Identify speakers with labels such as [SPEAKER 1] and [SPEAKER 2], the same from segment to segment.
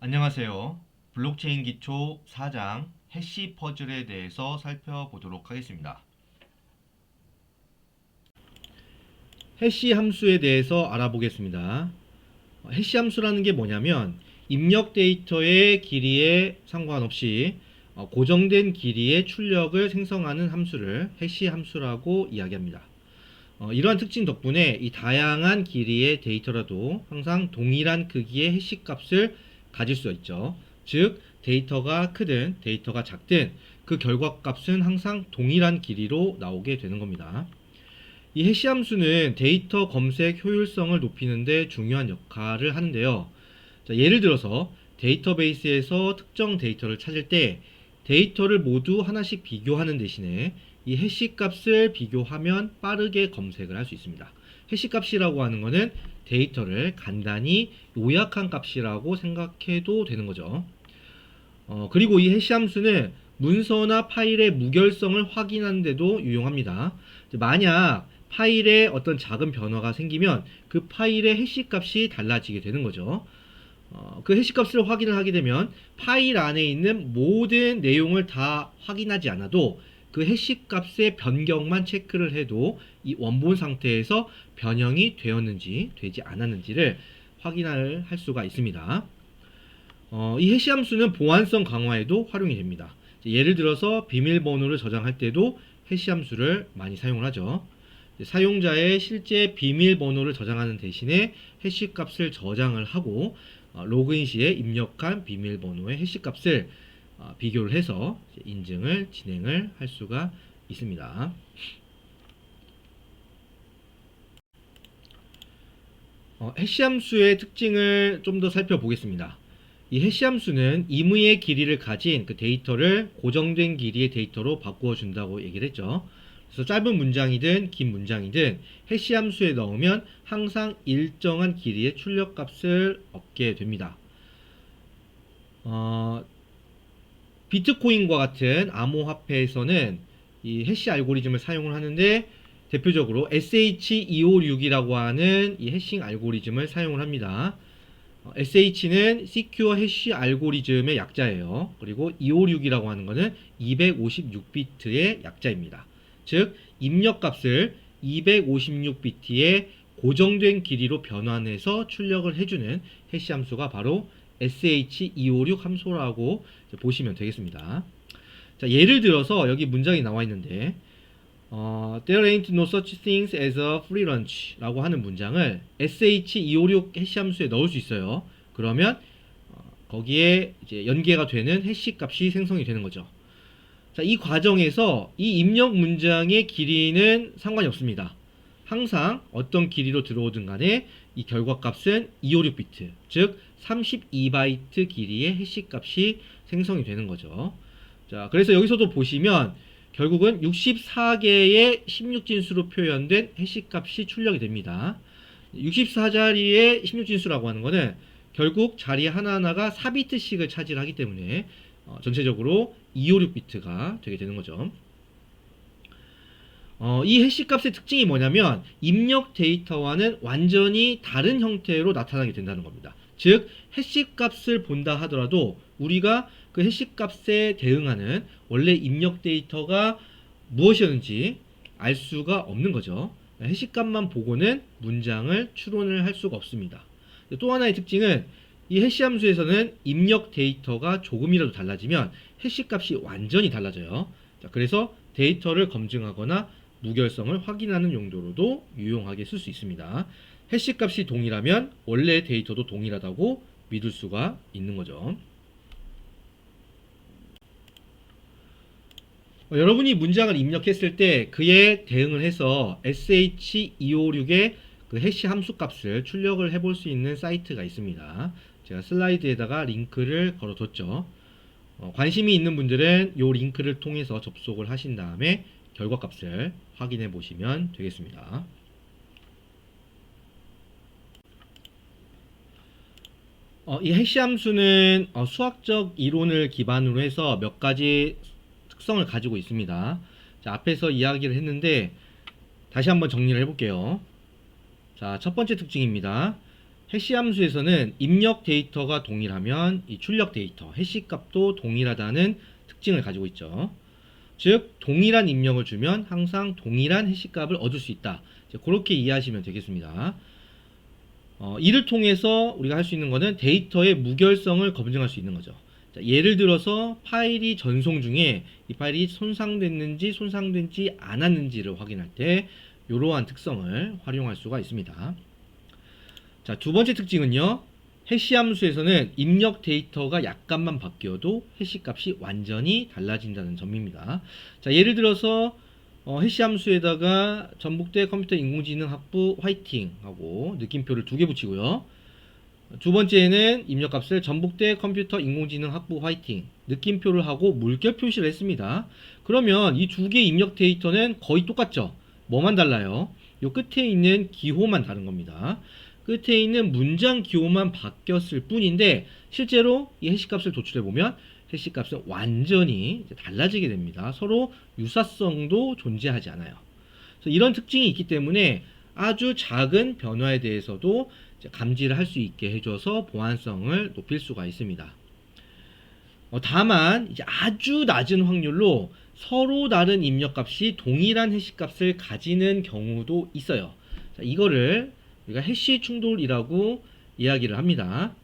[SPEAKER 1] 안녕하세요. 블록체인 기초 4장 해시 퍼즐에 대해서 살펴보도록 하겠습니다. 해시 함수에 대해서 알아보겠습니다. 해시 함수라는 게 뭐냐면 입력 데이터의 길이에 상관없이 고정된 길이의 출력을 생성하는 함수를 해시 함수라고 이야기합니다. 이러한 특징 덕분에 이 다양한 길이의 데이터라도 항상 동일한 크기의 해시 값을 가질 수 있죠. 즉 데이터가 크든 데이터가 작든 그 결과값은 항상 동일한 길이로 나오게 되는 겁니다. 이 해시 함수는 데이터 검색 효율성을 높이는 데 중요한 역할을 하는데요. 자, 예를 들어서 데이터베이스에서 특정 데이터를 찾을 때 데이터를 모두 하나씩 비교하는 대신에 이 해시 값을 비교하면 빠르게 검색을 할 수 있습니다. 해시 값이라고 하는 것은 데이터를 간단히 요약한 값이라고 생각해도 되는 거죠. 그리고 이 해시 함수는 문서나 파일의 무결성을 확인하는 데도 유용합니다. 만약 파일에 어떤 작은 변화가 생기면 그 파일의 해시 값이 달라지게 되는 거죠. 그 해시 값을 확인을 하게 되면 파일 안에 있는 모든 내용을 다 확인하지 않아도 그 해시 값의 변경만 체크를 해도 이 원본 상태에서 변형이 되었는지 되지 않았는지를 확인할 수가 있습니다. 이 해시 함수는 보안성 강화에도 활용이 됩니다. 예를 들어서 비밀번호를 저장할 때도 해시 함수를 많이 사용을 하죠. 사용자의 실제 비밀번호를 저장하는 대신에 해시 값을 저장을 하고 로그인 시에 입력한 비밀번호의 해시 값을 비교를 해서 인증을 진행을 할 수가 있습니다. 해시 함수의 특징을 좀 더 살펴보겠습니다. 이 해시 함수는 임의의 길이를 가진 그 데이터를 고정된 길이의 데이터로 바꾸어 준다고 얘기를 했죠. 그래서 짧은 문장이든 긴 문장이든 해시 함수에 넣으면 항상 일정한 길이의 출력 값을 얻게 됩니다. 비트코인과 같은 암호화폐에서는 이 해시 알고리즘을 사용을 하는데 대표적으로 SH256이라고 하는 이 해싱 알고리즘을 사용을 합니다. SH는 Secure Hash 알고리즘의 약자예요. 그리고 256이라고 하는 것은 256비트의 약자입니다. 즉 입력값을 256비트의 고정된 길이로 변환해서 출력을 해주는 해시 함수가 바로 SH256 함수라고 보시면 되겠습니다. 자, 예를 들어서 여기 문장이 나와 있는데 There ain't no such things as a free lunch 라고 하는 문장을 sh256 해시 함수에 넣을 수 있어요. 그러면 거기에 이제 연계가 되는 해시 값이 생성이 되는 거죠. 자, 이 과정에서 이 입력 문장의 길이는 상관이 없습니다. 항상 어떤 길이로 들어오든 간에 이 결과 값은 256비트, 즉 32바이트 길이의 해시 값이 생성이 되는 거죠. 자, 그래서 여기서도 보시면 결국은 64개의 16진수로 표현된 해시 값이 출력이 됩니다. 64자리의 16진수라고 하는 것은 결국 자리 하나하나가 4비트씩을 차지하기 때문에 전체적으로 256비트가 되게 되는 거죠. 이 해시 값의 특징이 뭐냐면 입력 데이터와는 완전히 다른 형태로 나타나게 된다는 겁니다. 즉 해시 값을 본다 하더라도 우리가 그 해시 값에 대응하는 원래 입력 데이터가 무엇이었는지 알 수가 없는 거죠. 해시 값만 보고는 문장을 추론을 할 수가 없습니다. 또 하나의 특징은 이 해시 함수에서는 입력 데이터가 조금이라도 달라지면 해시 값이 완전히 달라져요. 자, 그래서 데이터를 검증하거나 무결성을 확인하는 용도로도 유용하게 쓸 수 있습니다. 해시 값이 동일하면 원래 데이터도 동일하다고 믿을 수가 있는 거죠. 여러분이 문장을 입력했을 때 그에 대응을 해서 sh256의 그 해시 함수 값을 출력을 해볼 수 있는 사이트가 있습니다. 제가 슬라이드에다가 링크를 걸어뒀죠. 관심이 있는 분들은 이 링크를 통해서 접속을 하신 다음에 결과값을 확인해 보시면 되겠습니다. 이 해시 함수는 수학적 이론을 기반으로 해서 몇 가지 특성을 가지고 있습니다. 자, 앞에서 이야기를 했는데 다시 한번 정리를 해볼게요. 자, 첫 번째 특징입니다. 해시 함수에서는 입력 데이터가 동일하면 이 출력 데이터, 해시 값도 동일하다는 특징을 가지고 있죠. 즉, 동일한 입력을 주면 항상 동일한 해시 값을 얻을 수 있다. 그렇게 이해하시면 되겠습니다. 이를 통해서 우리가 할 수 있는 것은 데이터의 무결성을 검증할 수 있는 거죠. 자, 예를 들어서 파일이 전송 중에 이 파일이 손상됐는지 손상되지 않았는지를 확인할 때 이러한 특성을 활용할 수가 있습니다. 자, 두 번째 특징은요. 해시 함수에서는 입력 데이터가 약간만 바뀌어도 해시 값이 완전히 달라진다는 점입니다. 자, 예를 들어서 해시 함수에다가 전북대 컴퓨터 인공지능 학부 화이팅 하고 느낌표를 2개 붙이고요. 두 번째에는 입력값을 전북대 컴퓨터 인공지능 학부 화이팅 느낌표를 하고 물결 표시를 했습니다. 그러면 이 2개 입력 데이터는 거의 똑같죠. 뭐만 달라요? 요 끝에 있는 기호만 다른 겁니다. 끝에 있는 문장 기호만 바뀌었을 뿐인데 실제로 이 해시값을 도출해보면 해시값은 완전히 달라지게 됩니다. 서로 유사성도 존재하지 않아요. 그래서 이런 특징이 있기 때문에 아주 작은 변화에 대해서도 감지를 할 수 있게 해줘서 보안성을 높일 수가 있습니다. 다만 이제 아주 낮은 확률로 서로 다른 입력값이 동일한 해시값을 가지는 경우도 있어요. 자, 이거를 우리가 해시 충돌이라고 이야기를 합니다.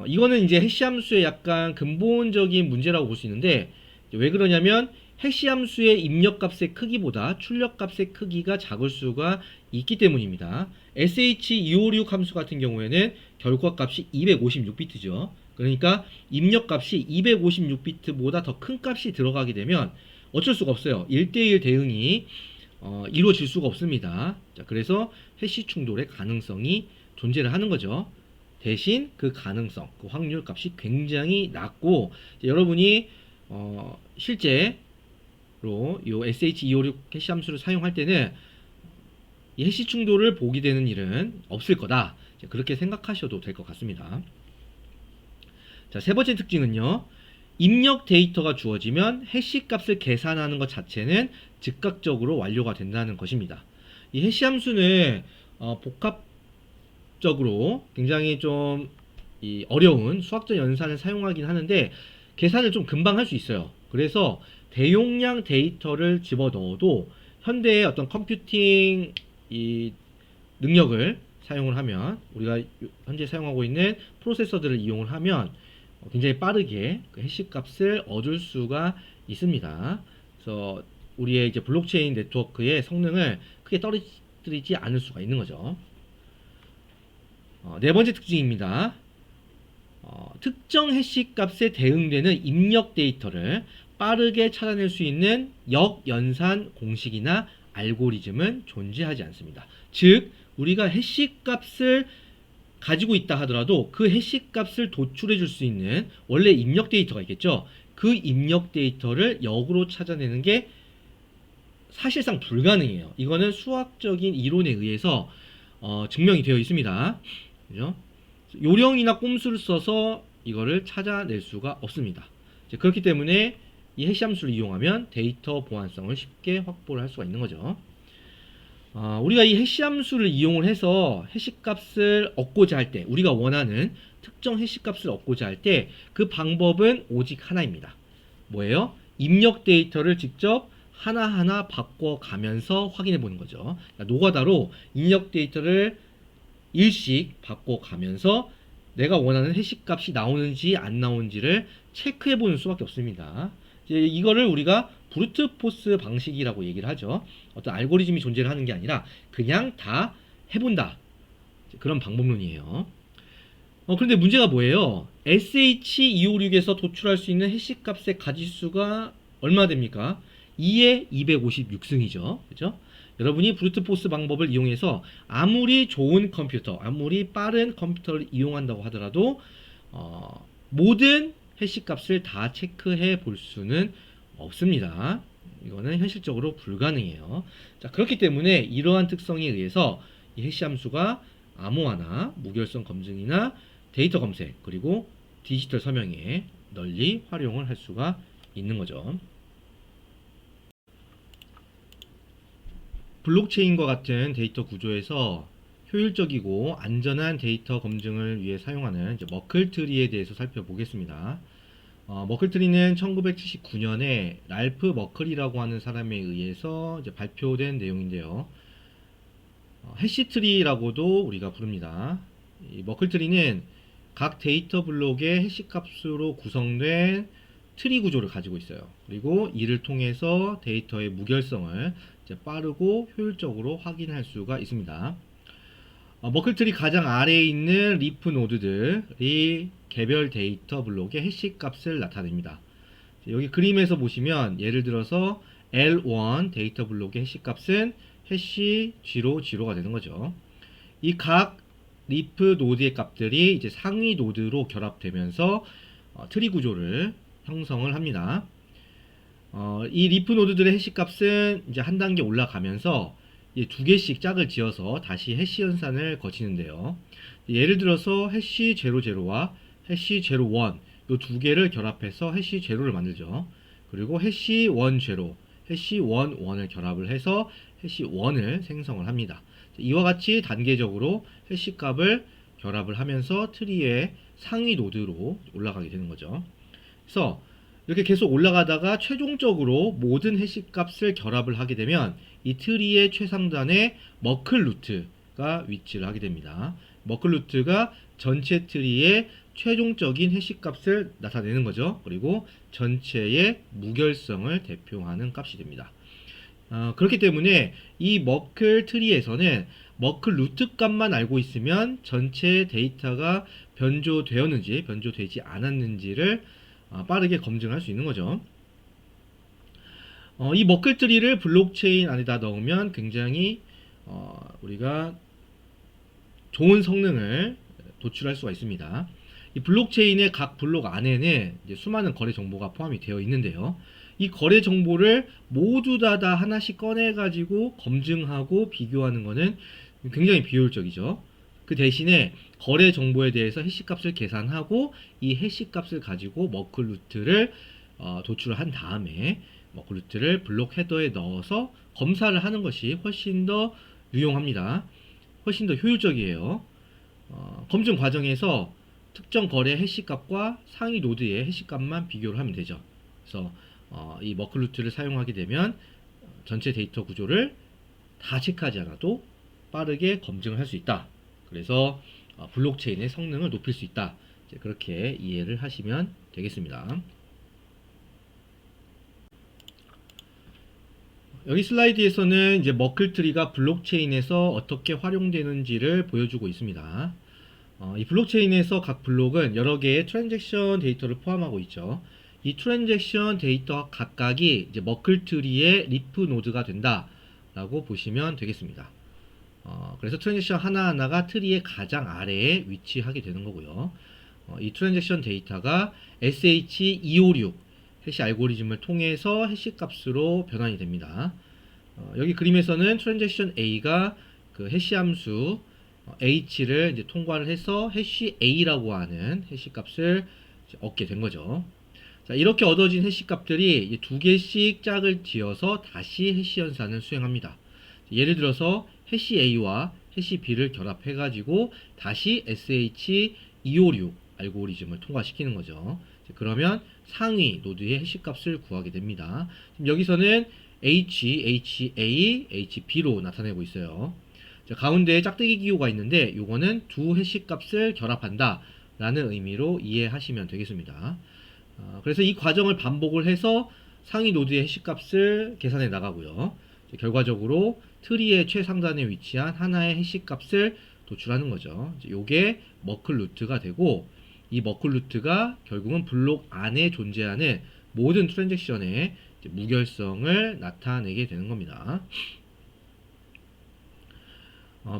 [SPEAKER 1] 이거는 이제 해시 함수의 약간 근본적인 문제라고 볼 수 있는데 왜 그러냐면 해시 함수의 입력값의 크기보다 출력값의 크기가 작을 수가 있기 때문입니다. sh256 함수 같은 경우에는 결과값이 256비트죠. 그러니까 입력값이 256비트보다 더 큰 값이 들어가게 되면 어쩔 수가 없어요. 1대1 대응이 이루어질 수가 없습니다. 자, 그래서 해시 충돌의 가능성이 존재를 하는 거죠. 대신 그 가능성, 그 확률 값이 굉장히 낮고 여러분이 실제로 이 sh256 해시 함수를 사용할 때는 이 해시 충돌을 보게 되는 일은 없을 거다. 그렇게 생각하셔도 될 것 같습니다. 자, 세 번째 특징은요. 입력 데이터가 주어지면 해시 값을 계산하는 것 자체는 즉각적으로 완료가 된다는 것입니다. 이 해시 함수는 복합적으로 굉장히 좀 어려운 수학적 연산을 사용하긴 하는데 계산을 좀 금방 할 수 있어요. 그래서 대용량 데이터를 집어넣어도 현대의 어떤 컴퓨팅 능력을 사용을 하면 우리가 현재 사용하고 있는 프로세서들을 이용을 하면 굉장히 빠르게 그 해시 값을 얻을 수가 있습니다. 그래서 우리의 이제 블록체인 네트워크의 성능을 크게 떨어뜨리지 않을 수가 있는 거죠. 네 번째 특징입니다. 특정 해시 값에 대응되는 입력 데이터를 빠르게 찾아낼 수 있는 역연산 공식이나 알고리즘은 존재하지 않습니다. 즉, 우리가 해시 값을 가지고 있다 하더라도 그 해시 값을 도출해 줄 수 있는 원래 입력 데이터가 있겠죠. 그 입력 데이터를 역으로 찾아내는 게 사실상 불가능해요. 이거는 수학적인 이론에 의해서 증명이 되어 있습니다. 그죠? 요령이나 꼼수를 써서 이거를 찾아낼 수가 없습니다. 그렇기 때문에 이 해시 함수를 이용하면 데이터 보안성을 쉽게 확보를 할 수가 있는 거죠. 우리가 이 해시 함수를 이용을 해서 해시 값을 얻고자 할 때, 우리가 원하는 특정 해시 값을 얻고자 할 때 그 방법은 오직 하나입니다. 뭐예요? 입력 데이터를 직접 하나하나 바꿔가면서 확인해 보는 거죠. 그러니까 노가다로 입력 데이터를 일씩 바꿔가면서 내가 원하는 해시 값이 나오는지 안 나오는지를 체크해 보는 수밖에 없습니다. 이거를 우리가 브루트 포스 방식이라고 얘기를 하죠. 어떤 알고리즘이 존재를 하는 게 아니라 그냥 다 해본다. 그런 방법론이에요. 그런데 문제가 뭐예요? SH256에서 도출할 수 있는 해시 값의 가지수가 얼마 됩니까? 2의 256승이죠. 그죠? 여러분이 브루트 포스 방법을 이용해서 아무리 좋은 컴퓨터, 아무리 빠른 컴퓨터를 이용한다고 하더라도 모든 해시 값을 다 체크해 볼 수는 없습니다. 이거는 현실적으로 불가능해요. 자, 그렇기 때문에 이러한 특성에 의해서 이 해시 함수가 암호화나 무결성 검증이나 데이터 검색 그리고 디지털 서명에 널리 활용을 할 수가 있는 거죠. 블록체인과 같은 데이터 구조에서 효율적이고 안전한 데이터 검증을 위해 사용하는 이제 머클트리에 대해서 살펴보겠습니다. 머클트리는 1979년에 랄프 머클이라고 하는 사람에 의해서 이제 발표된 내용인데요. 해시트리라고도 우리가 부릅니다. 이 머클트리는 각 데이터 블록의 해시 값으로 구성된 트리 구조를 가지고 있어요. 그리고 이를 통해서 데이터의 무결성을 이제 빠르고 효율적으로 확인할 수가 있습니다. 머클트리 가장 아래에 있는 리프 노드들이 개별 데이터 블록의 해시 값을 나타냅니다. 여기 그림에서 보시면 예를 들어서 L1 데이터 블록의 해시 값은 해시 00가 되는 거죠. 이 각 리프 노드의 값들이 이제 상위 노드로 결합되면서 트리 구조를 형성을 합니다. 이 리프 노드들의 해시 값은 이제 한 단계 올라가면서 두 개씩 짝을 지어서 다시 해시 연산을 거치는데요. 예를 들어서 해시 00와 해시 01, 이 두 개를 결합해서 해시 0를 만들죠. 그리고 해시 10, 해시 11을 결합을 해서 해시 1을 생성을 합니다. 이와 같이 단계적으로 해시 값을 결합을 하면서 트리의 상위 노드로 올라가게 되는 거죠. 그래서 이렇게 계속 올라가다가 최종적으로 모든 해시 값을 결합을 하게 되면 이 트리의 최상단에 머클 루트가 위치를 하게 됩니다. 머클 루트가 전체 트리의 최종적인 해시 값을 나타내는 거죠. 그리고 전체의 무결성을 대표하는 값이 됩니다. 그렇기 때문에 이 머클 트리에서는 머클 루트 값만 알고 있으면 전체 데이터가 변조되었는지 변조되지 않았는지를 빠르게 검증할 수 있는 거죠. 이 머클 트리를 블록체인 안에다 넣으면 굉장히 우리가 좋은 성능을 도출할 수가 있습니다. 이 블록체인의 각 블록 안에는 이제 수많은 거래 정보가 포함이 되어 있는데요. 이 거래 정보를 모두 다 하나씩 꺼내 가지고 검증하고 비교하는 것은 굉장히 비효율적이죠. 그 대신에 거래 정보에 대해서 해시 값을 계산하고 이 해시 값을 가지고 머클 루트를 도출한 다음에 머클 루트를 블록 헤더에 넣어서 검사를 하는 것이 훨씬 더 유용합니다. 훨씬 더 효율적이에요. 검증 과정에서 특정 거래 해시 값과 상위 노드의 해시 값만 비교를 하면 되죠. 그래서 이 머클 루트를 사용하게 되면 전체 데이터 구조를 다 체크하지 않아도 빠르게 검증을 할 수 있다. 그래서 블록체인의 성능을 높일 수 있다. 그렇게 이해를 하시면 되겠습니다. 여기 슬라이드에서는 이제 머클 트리가 블록체인에서 어떻게 활용되는지를 보여주고 있습니다. 이 블록체인에서 각 블록은 여러 개의 트랜잭션 데이터를 포함하고 있죠. 이 트랜잭션 데이터 각각이 이제 머클 트리의 리프 노드가 된다라고 보시면 되겠습니다. 그래서 트랜잭션 하나하나가 트리의 가장 아래에 위치하게 되는 거고요. 이 트랜잭션 데이터가 SH256 해시 알고리즘을 통해서 해시 값으로 변환이 됩니다. 여기 그림에서는 트랜잭션 A가 그 해시 함수 H를 이제 통과를 해서 해시 A라고 하는 해시 값을 얻게 된 거죠. 자, 이렇게 얻어진 해시 값들이 두 개씩 짝을 지어서 다시 해시 연산을 수행합니다. 예를 들어서 해시 A와 해시 B를 결합해 가지고 다시 SH256 알고리즘을 통과시키는 거죠. 그러면 상위 노드의 해시 값을 구하게 됩니다. 여기서는 H, HA, HB로 나타내고 있어요. 자, 가운데에 짝대기 기호가 있는데 요거는 두 해시 값을 결합한다 라는 의미로 이해하시면 되겠습니다. 그래서 이 과정을 반복을 해서 상위 노드의 해시 값을 계산해 나가고요. 결과적으로 트리의 최상단에 위치한 하나의 해시 값을 도출하는 거죠. 요게 머클 루트가 되고 이 머클 루트가 결국은 블록 안에 존재하는 모든 트랜잭션의 무결성을 나타내게 되는 겁니다.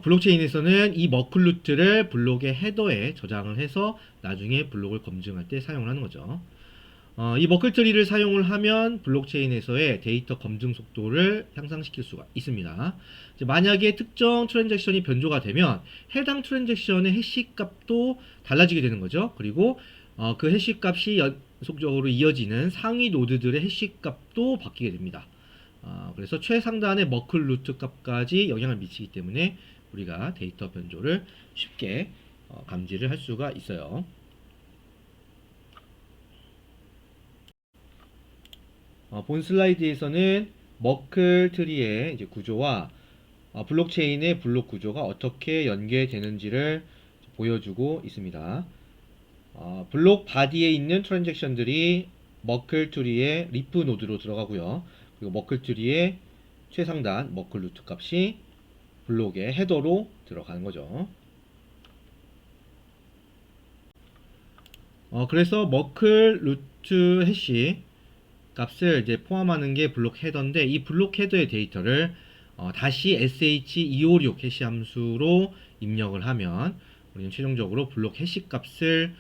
[SPEAKER 1] 블록체인에서는 이 머클 루트를 블록의 헤더에 저장을 해서 나중에 블록을 검증할 때 사용을 하는 거죠. 이 머클 트리를 사용을 하면 블록체인에서의 데이터 검증 속도를 향상시킬 수가 있습니다. 만약에 특정 트랜잭션이 변조가 되면 해당 트랜잭션의 해시 값도 달라지게 되는 거죠. 그리고 그 해시 값이 연속적으로 이어지는 상위 노드들의 해시 값도 바뀌게 됩니다. 그래서 최상단의 머클 루트 값까지 영향을 미치기 때문에 우리가 데이터 변조를 쉽게 감지를 할 수가 있어요. 본 슬라이드에서는 머클 트리의 이제 구조와 블록체인의 블록 구조가 어떻게 연계되는지를 보여주고 있습니다. 블록 바디에 있는 트랜잭션들이 머클 트리의 리프 노드로 들어가고요. 그리고 머클 트리의 최상단 머클 루트 값이 블록의 헤더로 들어가는 거죠. 그래서 머클 루트 해시 값을 이제 포함하는 게 블록 헤더인데, 이 블록 헤더의 데이터를 다시 sh256 해시 함수로 입력을 하면 우리는 최종적으로 블록 해시 값을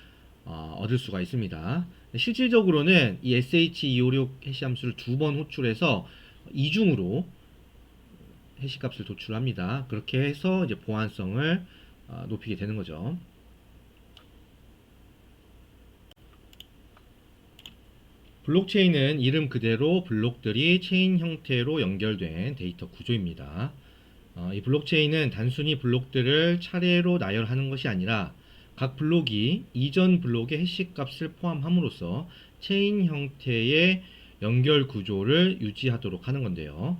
[SPEAKER 1] 얻을 수가 있습니다. 실질적으로는 이 sh256 해시 함수를 두 번 호출해서 이중으로 해시 값을 도출합니다. 그렇게 해서 이제 보안성을 높이게 되는 거죠. 블록체인은 이름 그대로 블록들이 체인 형태로 연결된 데이터 구조입니다. 이 블록체인은 단순히 블록들을 차례로 나열하는 것이 아니라 각 블록이 이전 블록의 해시 값을 포함함으로써 체인 형태의 연결 구조를 유지하도록 하는 건데요.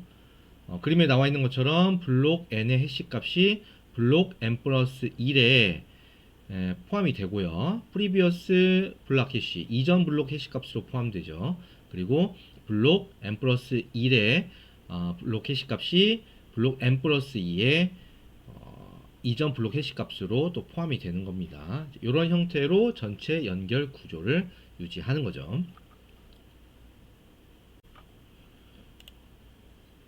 [SPEAKER 1] 그림에 나와 있는 것처럼 블록 n의 해시 값이 블록 n 플러스 1에 포함이 되고요. previous 블록 해시, 이전 블록 해시 값으로 포함되죠. 그리고 블록 n 플러스 1의 블록 해시 값이 블록 n 플러스 2의 이전 블록 해시 값으로 또 포함이 되는 겁니다. 이런 형태로 전체 연결 구조를 유지하는 거죠.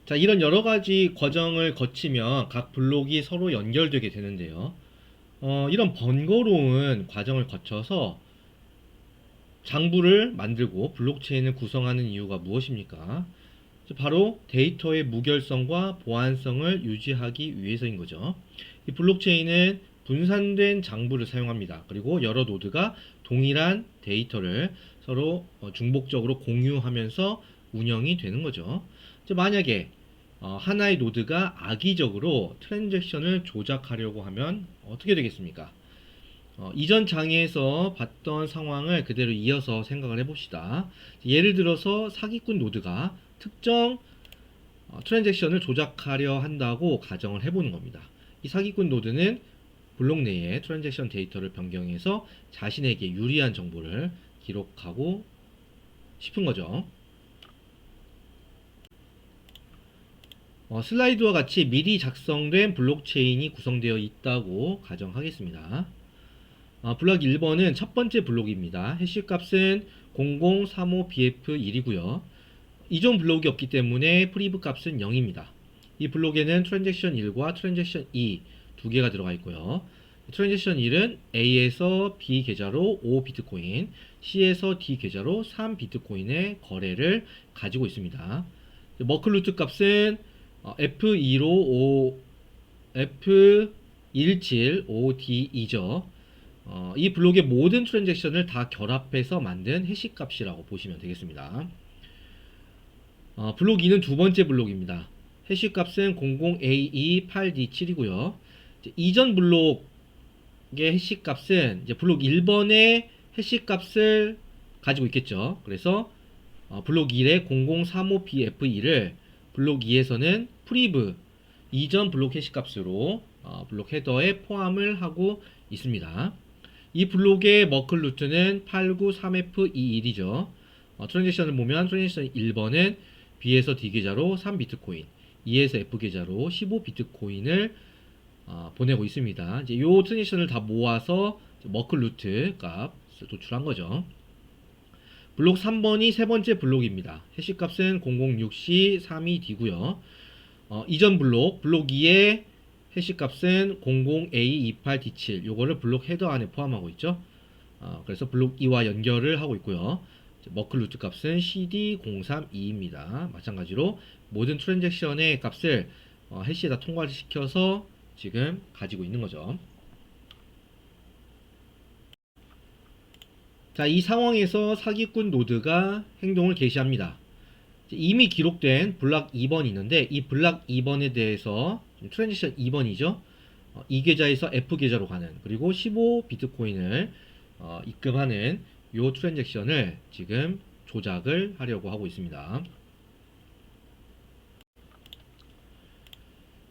[SPEAKER 1] 자, 이런 여러 가지 과정을 거치면 각 블록이 서로 연결되게 되는데요. 이런 번거로운 과정을 거쳐서 장부를 만들고 블록체인을 구성하는 이유가 무엇입니까? 바로 데이터의 무결성과 보안성을 유지하기 위해서인 거죠. 이 블록체인은 분산된 장부를 사용합니다. 그리고 여러 노드가 동일한 데이터를 서로 중복적으로 공유하면서 운영이 되는 거죠. 만약에 하나의 노드가 악의적으로 트랜잭션을 조작하려고 하면 어떻게 되겠습니까? 이전 장에서 봤던 상황을 그대로 이어서 생각을 해봅시다. 예를 들어서 사기꾼 노드가 특정 트랜잭션을 조작하려 한다고 가정을 해보는 겁니다. 이 사기꾼 노드는 블록 내에 트랜잭션 데이터를 변경해서 자신에게 유리한 정보를 기록하고 싶은 거죠. 슬라이드와 같이 미리 작성된 블록체인이 구성되어 있다고 가정하겠습니다. 블록 1번은 첫 번째 블록입니다. 해시 값은 0035bf1이고요. 이전 블록이 없기 때문에 프리브 값은 0입니다. 이 블록에는 트랜잭션 1과 트랜잭션 2 두 개가 들어가 있고요. 트랜잭션 1은 A에서 B 계좌로 5비트코인, C에서 D 계좌로 3비트코인의 거래를 가지고 있습니다. 머클 루트 값은 F2로 F175D2죠. 이 블록의 모든 트랜잭션을 다 결합해서 만든 해시 값이라고 보시면 되겠습니다. 블록 2는 두 번째 블록입니다. 해시 값은 00A28D7이고요. 이전 블록의 해시 값은 이제 블록 1번의 해시 값을 가지고 있겠죠. 그래서 블록 1의 0035BF2를 블록 2에서는 프리브 이전 블록 해시 값으로 블록 헤더에 포함을 하고 있습니다. 이 블록의 머클 루트는 893F21이죠. 트랜잭션을 보면 트랜잭션 1번은 B에서 D 계좌로 3비트코인, E에서 F 계좌로 15비트코인을 보내고 있습니다. 이제 요 트랜잭션을 다 모아서 머클 루트 값을 도출한 거죠. 블록 3번이 세 번째 블록입니다. 해시 값은 006C32D고요. 이전 블록 2의 해시 값은 00A28D7. 요거를 블록 헤더 안에 포함하고 있죠. 그래서 블록 2와 연결을 하고 있고요. 머클 루트 값은 CD032입니다. 마찬가지로 모든 트랜잭션의 값을 해시에다 통과를 시켜서 지금 가지고 있는 거죠. 자, 이 상황에서 사기꾼 노드가 행동을 개시합니다. 이미 기록된 블록 2번이 있는데 이 블록 2번에 대해서 트랜지션 2번이죠. 이 계좌에서 F 계좌로 가는, 그리고 15 비트코인을 입금하는 요 트랜잭션을 지금 조작을 하려고 하고 있습니다.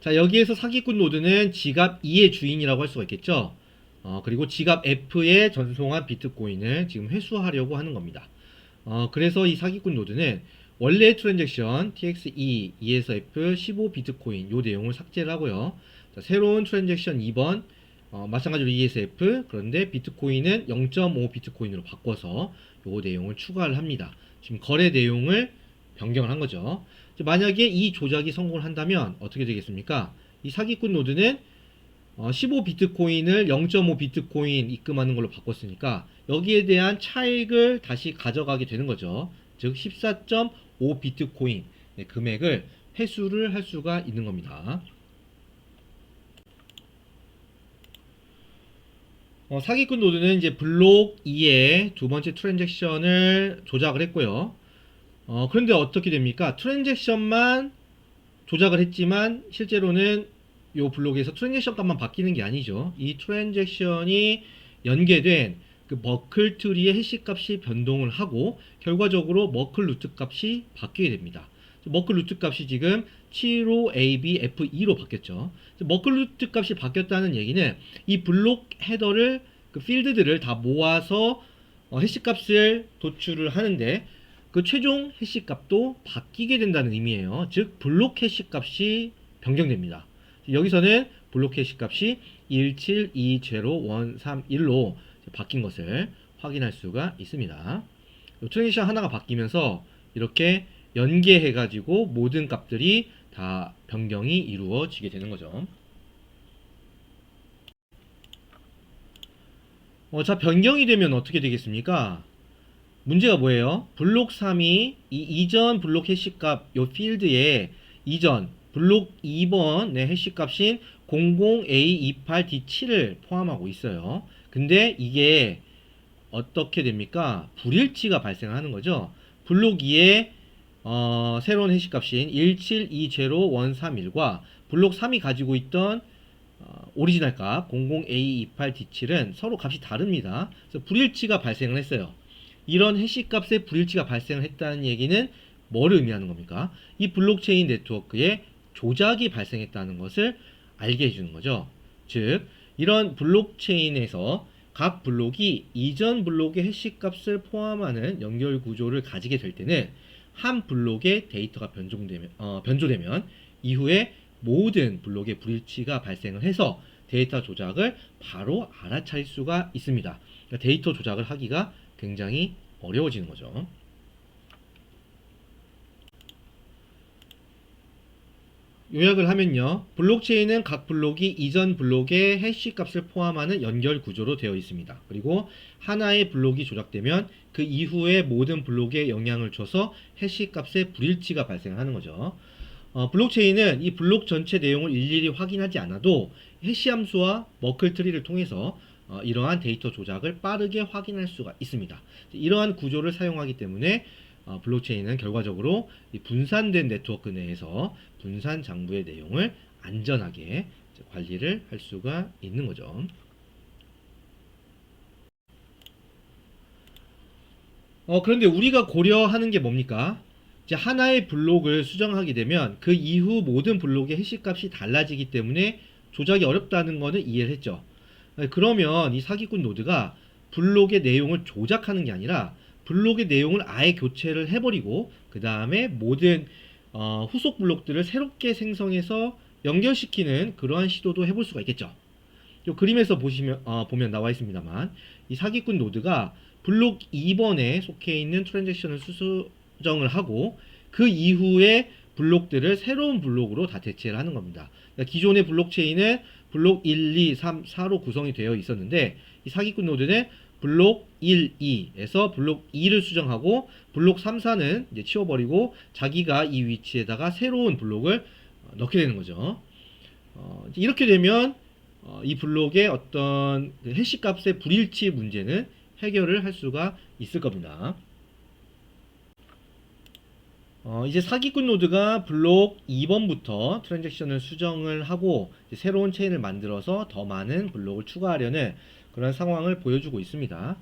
[SPEAKER 1] 자, 여기에서 사기꾼 노드는 지갑 2의 주인이라고 할 수가 있겠죠. 그리고 지갑 F에 전송한 비트코인을 지금 회수하려고 하는 겁니다. 그래서 이 사기꾼 노드는 원래 트랜잭션 TX2, E에서 F, 15 비트코인 요 내용을 삭제를 하고요. 자, 새로운 트랜잭션 2번 마찬가지로 E에서 F, 그런데 비트코인은 0.5 비트코인으로 바꿔서 요 내용을 추가를 합니다. 지금 거래 내용을 변경을 한 거죠. 만약에 이 조작이 성공을 한다면 어떻게 되겠습니까? 이 사기꾼 노드는 15 비트코인을 0.5 비트코인 입금하는 걸로 바꿨으니까 여기에 대한 차익을 다시 가져가게 되는 거죠. 즉 14.5 비트코인 금액을 회수를 할 수가 있는 겁니다. 사기꾼 노드는 이제 블록 2의 두 번째 트랜잭션을 조작을 했고요. 그런데 어떻게 됩니까? 트랜잭션만 조작을 했지만 실제로는 이 블록에서 트랜잭션 값만 바뀌는 게 아니죠. 이 트랜잭션이 연계된 그 머클 트리의 해시 값이 변동을 하고 결과적으로 머클 루트 값이 바뀌게 됩니다. 머클 루트 값이 지금 75ABF2로 바뀌었죠. 머클 루트 값이 바뀌었다는 얘기는 이 블록 헤더를 그 필드들을 다 모아서 해시 값을 도출을 하는데 그 최종 해시 값도 바뀌게 된다는 의미예요. 즉 블록 해시 값이 변경됩니다. 여기서는 블록 해시 값이 1720131로 바뀐 것을 확인할 수가 있습니다. 트랜지션 하나가 바뀌면서 이렇게 연계해 가지고 모든 값들이 다 변경이 이루어지게 되는 거죠. 자, 변경이 되면 어떻게 되겠습니까? 문제가 뭐예요? 블록 3이 이 이전 블록 해시값 요 필드에 이전 블록 2번의 해시값인 00A28D7을 포함하고 있어요. 근데 이게 어떻게 됩니까? 불일치가 발생하는 거죠. 블록 2의 새로운 해시값인 1720131과 블록 3이 가지고 있던 오리지널 값 00A28D7은 서로 값이 다릅니다. 그래서 불일치가 발생을 했어요. 이런 해시값의 불일치가 발생을 했다는 얘기는 뭐를 의미하는 겁니까? 이 블록체인 네트워크에 조작이 발생했다는 것을 알게 해주는 거죠. 즉 이런 블록체인에서 각 블록이 이전 블록의 해시값을 포함하는 연결 구조를 가지게 될 때는 한 블록의 데이터가 변조되면 이후에 모든 블록의 불일치가 발생을 해서 데이터 조작을 바로 알아차릴 수가 있습니다. 그러니까 데이터 조작을 하기가 굉장히 어려워지는 거죠. 요약을 하면요. 블록체인은 각 블록이 이전 블록의 해시 값을 포함하는 연결 구조로 되어 있습니다. 그리고 하나의 블록이 조작되면 그 이후에 모든 블록에 영향을 줘서 해시 값의 불일치가 발생하는 거죠. 블록체인은 이 블록 전체 내용을 일일이 확인하지 않아도 해시 함수와 머클 트리를 통해서 이러한 데이터 조작을 빠르게 확인할 수가 있습니다. 이러한 구조를 사용하기 때문에 블록체인은 결과적으로 이 분산된 네트워크 내에서 분산 장부의 내용을 안전하게 관리를 할 수가 있는 거죠. 그런데 우리가 고려하는 게 뭡니까? 이제 하나의 블록을 수정하게 되면 그 이후 모든 블록의 해시값이 달라지기 때문에 조작이 어렵다는 거는 이해를 했죠. 그러면 이 사기꾼 노드가 블록의 내용을 조작하는 게 아니라 블록의 내용을 아예 교체를 해버리고 그 다음에 모든 후속 블록들을 새롭게 생성해서 연결시키는 그러한 시도도 해볼 수가 있겠죠. 이 그림에서 보면 나와 있습니다만 이 사기꾼 노드가 블록 2번에 속해 있는 트랜잭션을 수정을 하고 그 이후에 블록들을 새로운 블록으로 다 대체를 하는 겁니다. 그러니까 기존의 블록체인은 블록 1, 2, 3, 4로 구성이 되어 있었는데 이 사기꾼 노드는 블록 1, 2에서 블록 2를 수정하고 블록 3, 4는 이제 치워버리고 자기가 이 위치에다가 새로운 블록을 넣게 되는 거죠. 이렇게 되면 이 블록의 어떤 해시값의 불일치 문제는 해결을 할 수가 있을 겁니다. 이제 사기꾼 노드가 블록 2번부터 트랜잭션을 수정을 하고 이제 새로운 체인을 만들어서 더 많은 블록을 추가하려는 그런 상황을 보여주고 있습니다.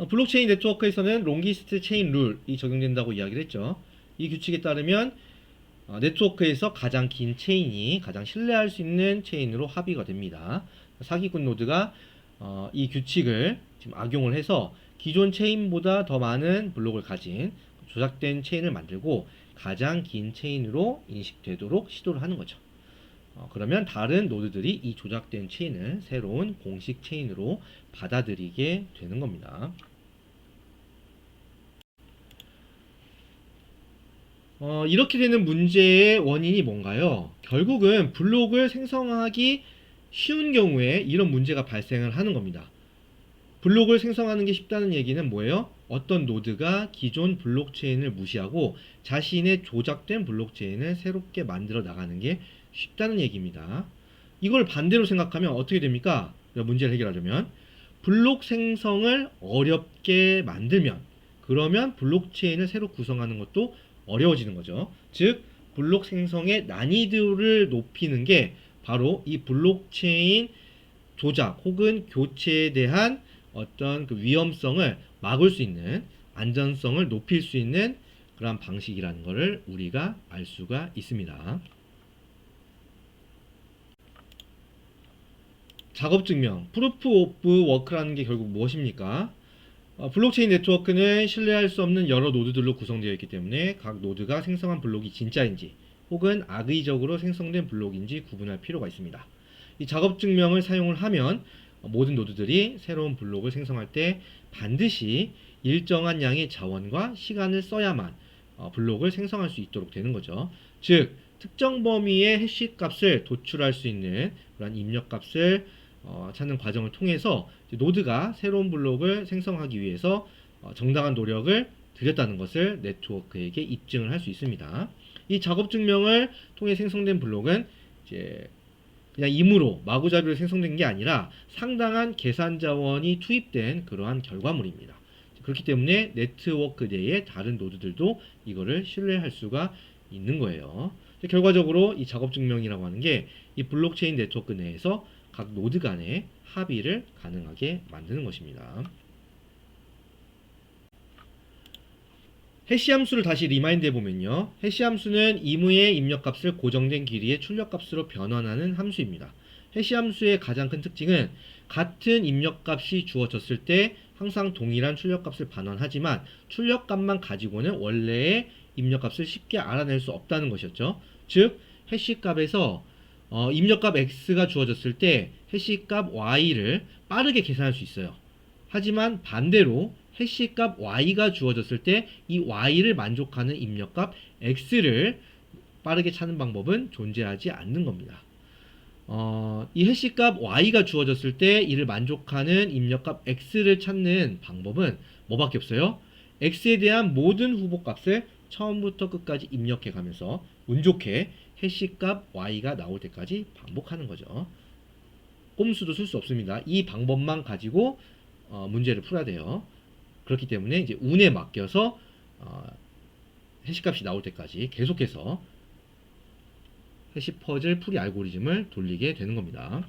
[SPEAKER 1] 블록체인 네트워크에서는 롱기스트 체인 룰이 적용된다고 이야기를 했죠. 이 규칙에 따르면 네트워크에서 가장 긴 체인이 가장 신뢰할 수 있는 체인으로 합의가 됩니다. 사기꾼 노드가 이 규칙을 지금 악용을 해서 기존 체인보다 더 많은 블록을 가진 조작된 체인을 만들고 가장 긴 체인으로 인식되도록 시도를 하는 거죠. 그러면 다른 노드들이 이 조작된 체인을 새로운 공식 체인으로 받아들이게 되는 겁니다. 이렇게 되는 문제의 원인이 뭔가요? 결국은 블록을 생성하기 쉬운 경우에 이런 문제가 발생을 하는 겁니다. 블록을 생성하는 게 쉽다는 얘기는 뭐예요? 어떤 노드가 기존 블록체인을 무시하고 자신의 조작된 블록체인을 새롭게 만들어 나가는 게 쉽다는 얘기입니다. 이걸 반대로 생각하면 어떻게 됩니까? 문제를 해결하려면 블록 생성을 어렵게 만들면 그러면 블록체인을 새로 구성하는 것도 어려워지는 거죠. 즉 블록 생성의 난이도를 높이는 게 바로 이 블록체인 조작 혹은 교체에 대한 어떤 그 위험성을 막을 수 있는 안전성을 높일 수 있는 그런 방식이라는 것을 우리가 알 수가 있습니다. 작업 증명, 프루프 오브 워크라는 게 결국 무엇입니까? 블록체인 네트워크는 신뢰할 수 없는 여러 노드들로 구성되어 있기 때문에 각 노드가 생성한 블록이 진짜인지 혹은 악의적으로 생성된 블록인지 구분할 필요가 있습니다. 이 작업 증명을 사용을 하면 모든 노드들이 새로운 블록을 생성할 때 반드시 일정한 양의 자원과 시간을 써야만 블록을 생성할 수 있도록 되는 거죠. 즉 특정 범위의 해시 값을 도출할 수 있는 그런 입력 값을 찾는 과정을 통해서 노드가 새로운 블록을 생성하기 위해서 정당한 노력을 들였다는 것을 네트워크에게 입증을 할 수 있습니다. 이 작업 증명을 통해 생성된 블록은 이제 그냥 임으로 마구잡이로 생성된 게 아니라 상당한 계산 자원이 투입된 그러한 결과물입니다. 그렇기 때문에 네트워크 내의 다른 노드들도 이거를 신뢰할 수가 있는 거예요. 결과적으로 이 작업 증명이라고 하는 게 이 블록체인 네트워크 내에서 각 노드 간의 합의를 가능하게 만드는 것입니다. 해시 함수를 다시 리마인드 해보면요. 해시 함수는 임의의 입력값을 고정된 길이의 출력값으로 변환하는 함수입니다. 해시 함수의 가장 큰 특징은 같은 입력값이 주어졌을 때 항상 동일한 출력값을 반환하지만 출력값만 가지고는 원래의 입력값을 쉽게 알아낼 수 없다는 것이었죠. 즉 해시값에서 입력값 x가 주어졌을 때 해시값 y를 빠르게 계산할 수 있어요. 하지만 반대로 해시값 y가 주어졌을 때 이 y를 만족하는 입력값 x를 빠르게 찾는 방법은 존재하지 않는 겁니다. 이 해시값 y가 주어졌을 때 이를 만족하는 입력값 x를 찾는 방법은 뭐밖에 없어요? x에 대한 모든 후보값을 처음부터 끝까지 입력해 가면서 운 좋게 해시값 y가 나올 때까지 반복하는 거죠. 꼼수도 쓸 수 없습니다. 이 방법만 가지고 문제를 풀어야 돼요. 그렇기 때문에 이제 운에 맡겨서 해시값이 나올 때까지 계속해서 해시 퍼즐 풀이 알고리즘을 돌리게 되는 겁니다.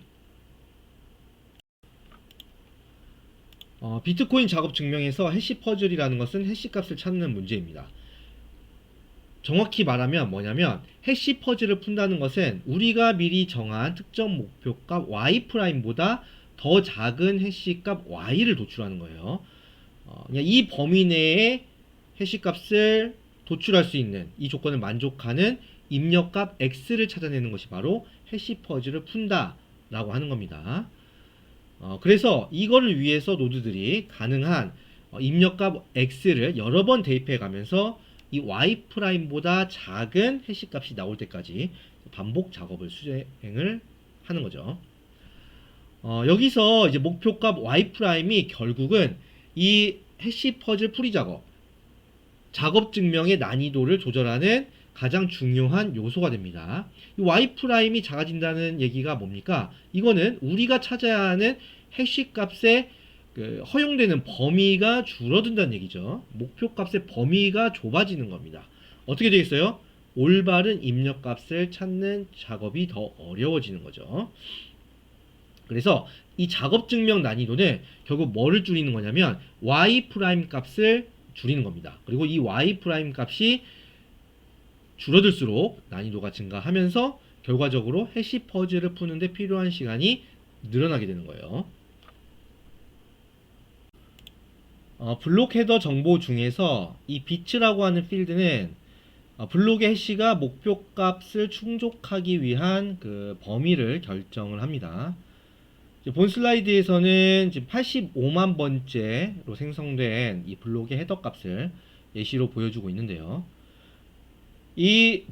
[SPEAKER 1] 비트코인 작업 증명에서 해시 퍼즐이라는 것은 해시 값을 찾는 문제입니다. 정확히 말하면 뭐냐면 해시 퍼즐을 푼다는 것은 우리가 미리 정한 특정 목표값 y'보다 더 작은 해시값 y를 도출하는 거예요. 그냥 이 범위 내에 해시값을 도출할 수 있는 이 조건을 만족하는 입력값 x를 찾아내는 것이 바로 해시 퍼즐을 푼다 라고 하는 겁니다. 그래서 이거를 위해서 노드들이 가능한 입력값 x를 여러 번 대입해 가면서 이 y'보다 작은 해시값이 나올 때까지 반복 작업을 수행을 하는 거죠. 여기서 이제 목표값 y''이 결국은 이 해시 퍼즐 풀이 작업 증명의 난이도를 조절하는 가장 중요한 요소가 됩니다. 이 y''이 작아진다는 얘기가 뭡니까? 이거는 우리가 찾아야 하는 해시 값의 허용되는 범위가 줄어든다는 얘기죠. 목표 값의 범위가 좁아지는 겁니다. 어떻게 되겠어요? 올바른 입력값을 찾는 작업이 더 어려워지는 거죠. 그래서 이 작업 증명 난이도는 결국 뭐를 줄이는 거냐면 y 프라임 값을 줄이는 겁니다. 그리고 이 y 프라임 값이 줄어들수록 난이도가 증가하면서 결과적으로 해시 퍼즐을 푸는데 필요한 시간이 늘어나게 되는 거예요. 블록 헤더 정보 중에서 이 bit라고 하는 필드는 블록의 해시가 목표 값을 충족하기 위한 그 범위를 결정을 합니다. 본 슬라이드에서는 지금 85만 번째로 생성된 이 블록의 헤더 값을 예시로 보여주고 있는데요. 이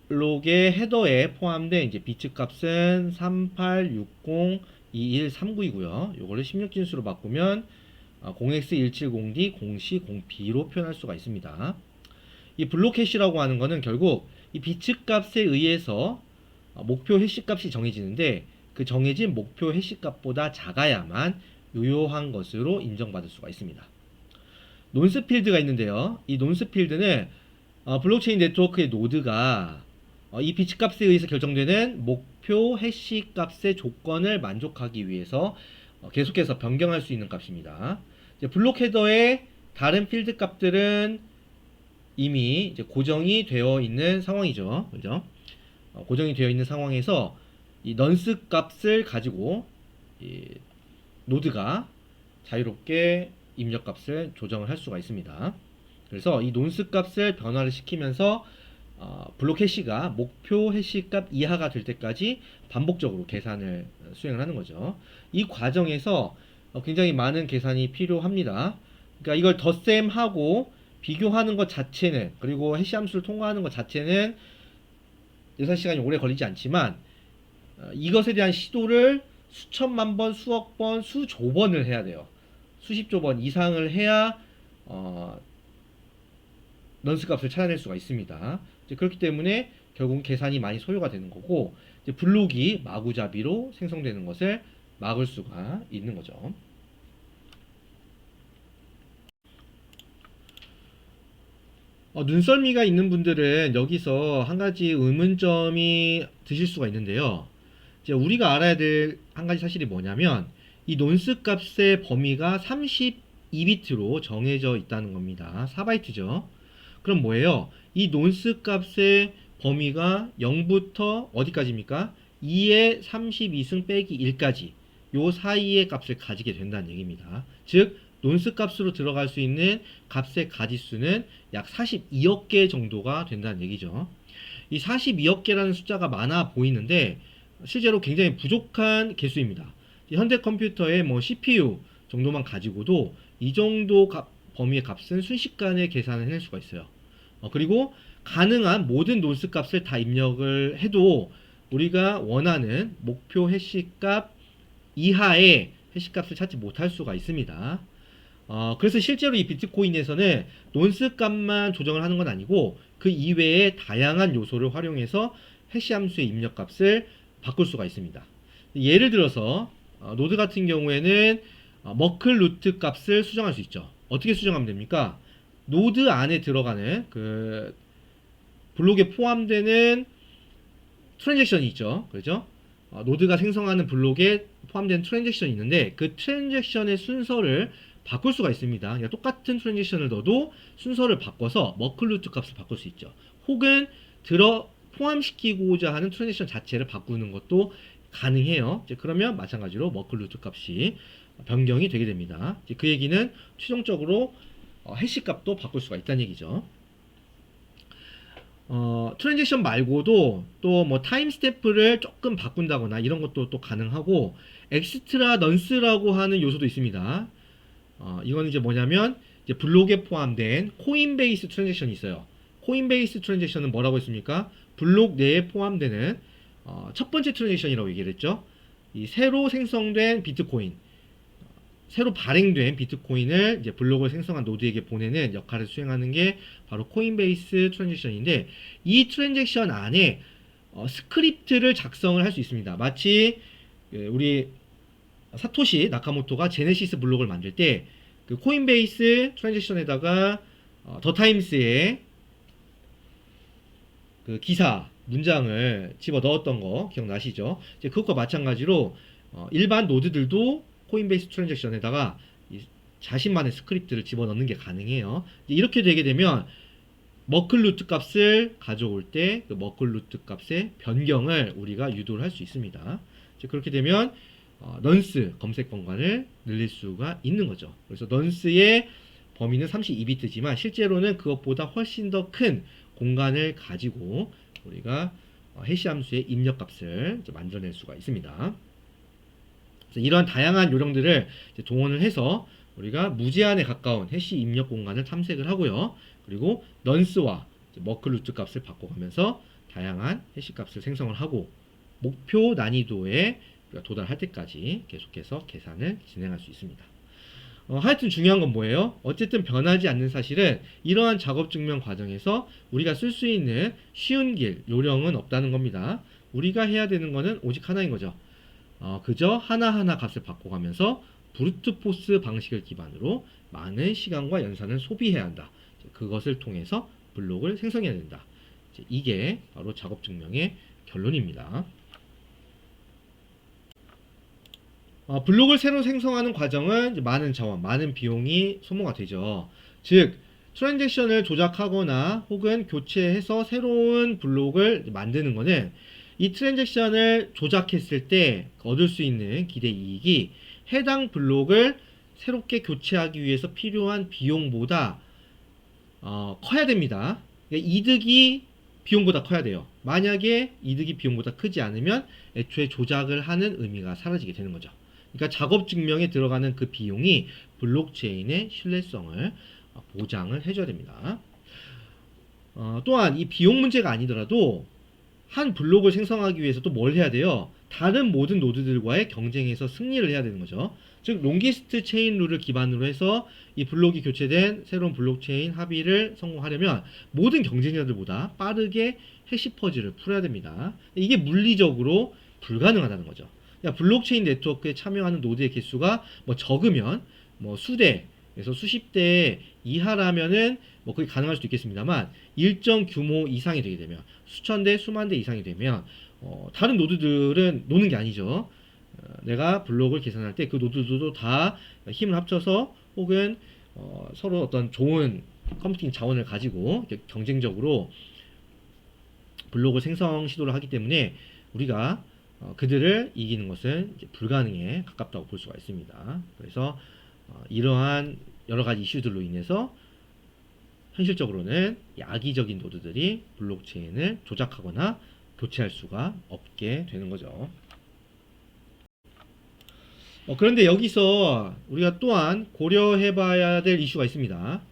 [SPEAKER 1] 블록의 헤더에 포함된 이제 비트 값은 38602139이고요. 이거를 16진수로 바꾸면 0x170d 0c0b로 표현할 수가 있습니다. 이 블록 해시라고 하는 거는 결국 이 비트 값에 의해서 목표 해시 값이 정해지는데 그 정해진 목표 해시 값보다 작아야만 유효한 것으로 인정받을 수가 있습니다. 논스 필드가 있는데요. 이 논스 필드는 블록체인 네트워크의 노드가 이 비트 값에 의해서 결정되는 목표 해시 값의 조건을 만족하기 위해서 계속해서 변경할 수 있는 값입니다. 이제 블록 헤더의 다른 필드 값들은 이미 이제 고정이 되어 있는 상황이죠. 그죠? 고정이 되어 있는 상황에서 이 넌스 값을 가지고 이 노드가 자유롭게 입력 값을 조정을 할 수가 있습니다. 그래서 이 논스 값을 변화를 시키면서 블록 해시가 목표 해시 값 이하가 될 때까지 반복적으로 계산을 수행을 하는 거죠. 이 과정에서 굉장히 많은 계산이 필요합니다. 그러니까 이걸 덧셈하고 비교하는 것 자체는, 그리고 해시 함수를 통과하는 것 자체는 예산 시간이 오래 걸리지 않지만 이것에 대한 시도를 수천만 번, 수억 번, 수조 번을 해야 돼요. 수십조 번 이상을 해야 넌스 값을 찾아낼 수가 있습니다. 그렇기 때문에 결국 계산이 많이 소요가 되는 거고, 블록이 마구잡이로 생성되는 것을 막을 수가 있는 거죠. 눈썰미가 있는 분들은 여기서 한 가지 의문점이 드실 수가 있는데요. 이제 우리가 알아야 될 한 가지 사실이 뭐냐면 이 논스 값의 범위가 32비트로 정해져 있다는 겁니다. 4바이트죠. 그럼 뭐예요? 이 논스 값의 범위가 0부터 어디까지입니까? 2의 32승 빼기 1까지 요 사이의 값을 가지게 된다는 얘기입니다. 즉 논스 값으로 들어갈 수 있는 값의 가지수는 약 42억 개 정도가 된다는 얘기죠. 이 42억 개라는 숫자가 많아 보이는데 실제로 굉장히 부족한 개수입니다. 현대 컴퓨터의 뭐 CPU 정도만 가지고도 이 정도 범위의 값은 순식간에 계산을 해낼 수가 있어요. 그리고 가능한 모든 논스 값을 다 입력을 해도 우리가 원하는 목표 해시 값 이하의 해시 값을 찾지 못할 수가 있습니다. 그래서 실제로 이 비트코인에서는 논스 값만 조정을 하는 건 아니고 그 이외의 다양한 요소를 활용해서 해시 함수의 입력 값을 바꿀 수가 있습니다. 예를 들어서 노드 같은 경우에는 머클 루트 값을 수정할 수 있죠. 어떻게 수정하면 됩니까? 노드 안에 들어가는 그 블록에 포함되는 트랜잭션이 있죠. 그렇죠? 노드가 생성하는 블록에 포함된 트랜잭션이 있는데 그 트랜잭션의 순서를 바꿀 수가 있습니다. 그러니까 똑같은 트랜잭션을 넣어도 순서를 바꿔서 머클 루트 값을 바꿀 수 있죠. 혹은 포함시키고자 하는 트랜잭션 자체를 바꾸는 것도 가능해요. 이제 그러면 마찬가지로 머클 루트 값이 변경이 되게 됩니다. 이제 그 얘기는 최종적으로 해시 값도 바꿀 수가 있다는 얘기죠. 트랜잭션 말고도 또 뭐 타임 스탬프를 조금 바꾼다거나 이런 것도 또 가능하고 엑스트라 넌스라고 하는 요소도 있습니다. 이건 이제 뭐냐면 이제 블록에 포함된 코인베이스 트랜잭션이 있어요. 코인베이스 트랜잭션은 뭐라고 했습니까? 블록 내에 포함되는 첫 번째 트랜잭션이라고 얘기를 했죠. 이 새로 생성된 비트코인, 새로 발행된 비트코인을 이제 블록을 생성한 노드에게 보내는 역할을 수행하는 게 바로 코인베이스 트랜잭션인데 이 트랜잭션 안에 스크립트를 작성을 할 수 있습니다. 마치 우리 사토시 나카모토가 제네시스 블록을 만들 때 그 코인베이스 트랜잭션에다가 더 타임스의 그 기사 문장을 집어 넣었던 거 기억나시죠? 이제 그것과 마찬가지로 일반 노드들도 코인베이스 트랜잭션에다가 자신만의 스크립트를 집어넣는 게 가능해요. 이렇게 되게 되면 머클 루트 값을 가져올 때 그 머클 루트 값의 변경을 우리가 유도를 할 수 있습니다. 그렇게 되면 넌스 검색 공간을 늘릴 수가 있는 거죠. 그래서 넌스의 범위는 32비트지만 실제로는 그것보다 훨씬 더 큰 공간을 가지고 우리가 해시 함수의 입력 값을 만들어낼 수가 있습니다. 그래서 이러한 다양한 요령들을 동원을 해서 우리가 무제한에 가까운 해시 입력 공간을 탐색을 하고요. 그리고 넌스와 머클 루트 값을 바꿔가면서 다양한 해시 값을 생성을 하고 목표 난이도에 도달할 때까지 계속해서 계산을 진행할 수 있습니다. 하여튼 중요한 건 뭐예요? 어쨌든 변하지 않는 사실은 이러한 작업 증명 과정에서 우리가 쓸 수 있는 쉬운 길, 요령은 없다는 겁니다. 우리가 해야 되는 거는 오직 하나인 거죠. 그저 하나하나 값을 바꿔가면서 브루트 포스 방식을 기반으로 많은 시간과 연산을 소비해야 한다. 그것을 통해서 블록을 생성해야 된다. 이게 바로 작업 증명의 결론입니다. 블록을 새로 생성하는 과정은 많은 자원, 많은 비용이 소모가 되죠. 즉, 트랜잭션을 조작하거나 혹은 교체해서 새로운 블록을 만드는 것은 이 트랜잭션을 조작했을 때 얻을 수 있는 기대 이익이 해당 블록을 새롭게 교체하기 위해서 필요한 비용보다 커야 됩니다. 그러니까 이득이 비용보다 커야 돼요. 만약에 이득이 비용보다 크지 않으면 애초에 조작을 하는 의미가 사라지게 되는 거죠. 그러니까 작업 증명에 들어가는 그 비용이 블록체인의 신뢰성을 보장을 해줘야 됩니다. 또한 이 비용 문제가 아니더라도 한 블록을 생성하기 위해서 또 뭘 해야 돼요? 다른 모든 노드들과의 경쟁에서 승리를 해야 되는 거죠. 즉 롱기스트 체인 룰을 기반으로 해서 이 블록이 교체된 새로운 블록체인 합의를 성공하려면 모든 경쟁자들보다 빠르게 해시 퍼즐을 풀어야 됩니다. 이게 물리적으로 불가능하다는 거죠. 그러니까 블록체인 네트워크에 참여하는 노드의 개수가 적으면 수대에서 수십 대 이하라면은 그게 가능할 수도 있겠습니다만 일정 규모 이상이 되게 되면 수천 대, 수만 대 이상이 되면 다른 노드들은 노는 게 아니죠. 내가 블록을 계산할 때 그 노드들도 다 힘을 합쳐서 혹은 서로 어떤 좋은 컴퓨팅 자원을 가지고 경쟁적으로 블록을 생성 시도를 하기 때문에 우리가 그들을 이기는 것은 불가능에 가깝다고 볼 수가 있습니다. 그래서 이러한 여러 가지 이슈들로 인해서 현실적으로는 악의적인 노드들이 블록체인을 조작하거나 교체할 수가 없게 되는 거죠. 그런데 여기서 우리가 또한 고려해 봐야 될 이슈가 있습니다.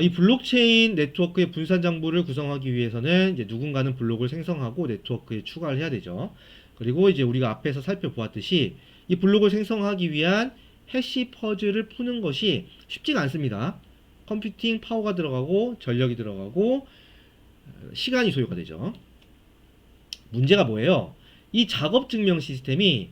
[SPEAKER 1] 이 블록체인 네트워크의 분산 장부를 구성하기 위해서는 이제 누군가는 블록을 생성하고 네트워크에 추가를 해야 되죠. 그리고 이제 우리가 앞에서 살펴보았듯이 이 블록을 생성하기 위한 해시 퍼즐을 푸는 것이 쉽지가 않습니다. 컴퓨팅 파워가 들어가고 전력이 들어가고 시간이 소요가 되죠. 문제가 뭐예요? 이 작업 증명 시스템이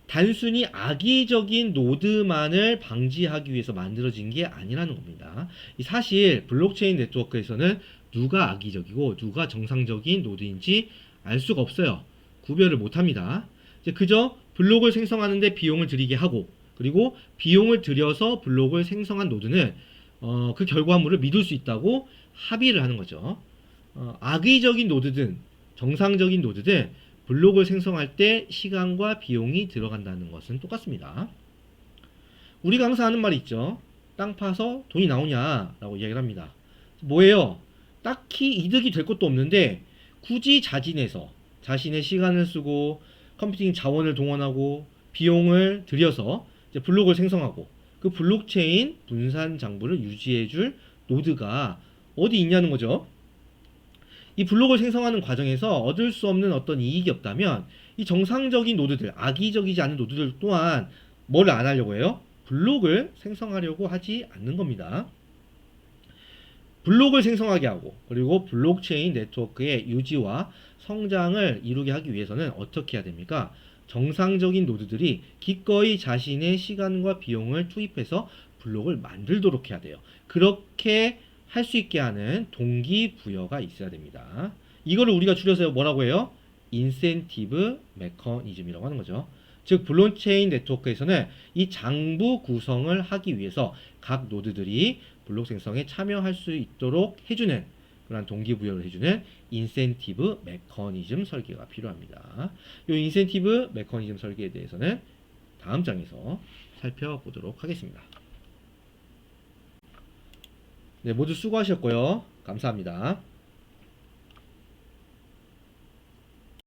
[SPEAKER 1] 단순히 악의적인 노드만을 방지하기 위해서 만들어진 게 아니라는 겁니다. 사실 블록체인 네트워크에서는 누가 악의적이고 누가 정상적인 노드인지 알 수가 없어요. 구별을 못합니다. 그저 블록을 생성하는데 비용을 들이게 하고 그리고 비용을 들여서 블록을 생성한 노드는 그 결과물을 믿을 수 있다고 합의를 하는 거죠. 악의적인 노드든 정상적인 노드든 블록을 생성할 때 시간과 비용이 들어간다는 것은 똑같습니다. 우리가 항상 하는 말이 있죠. 땅 파서 돈이 나오냐라고 이야기를 합니다. 뭐예요? 딱히 이득이 될 것도 없는데 굳이 자진해서 자신의 시간을 쓰고 컴퓨팅 자원을 동원하고 비용을 들여서 이제 블록을 생성하고 그 블록체인 분산 장부를 유지해줄 노드가 어디 있냐는 거죠. 이 블록을 생성하는 과정에서 얻을 수 없는 어떤 이익이 없다면 이 정상적인 노드들, 악의적이지 않은 노드들 또한 뭘 안 하려고 해요? 블록을 생성하려고 하지 않는 겁니다. 블록을 생성하게 하고 그리고 블록체인 네트워크의 유지와 성장을 이루게 하기 위해서는 어떻게 해야 됩니까? 정상적인 노드들이 기꺼이 자신의 시간과 비용을 투입해서 블록을 만들도록 해야 돼요. 그렇게 할 수 있게 하는 동기부여가 있어야 됩니다. 이거를 우리가 줄여서 뭐라고 해요? 인센티브 메커니즘이라고 하는 거죠. 즉 블록체인 네트워크에서는 이 장부 구성을 하기 위해서 각 노드들이 블록 생성에 참여할 수 있도록 해주는 그런 동기부여를 해주는 인센티브 메커니즘 설계가 필요합니다. 이 인센티브 메커니즘 설계에 대해서는 다음 장에서 살펴보도록 하겠습니다. 네, 모두 수고하셨고요. 감사합니다.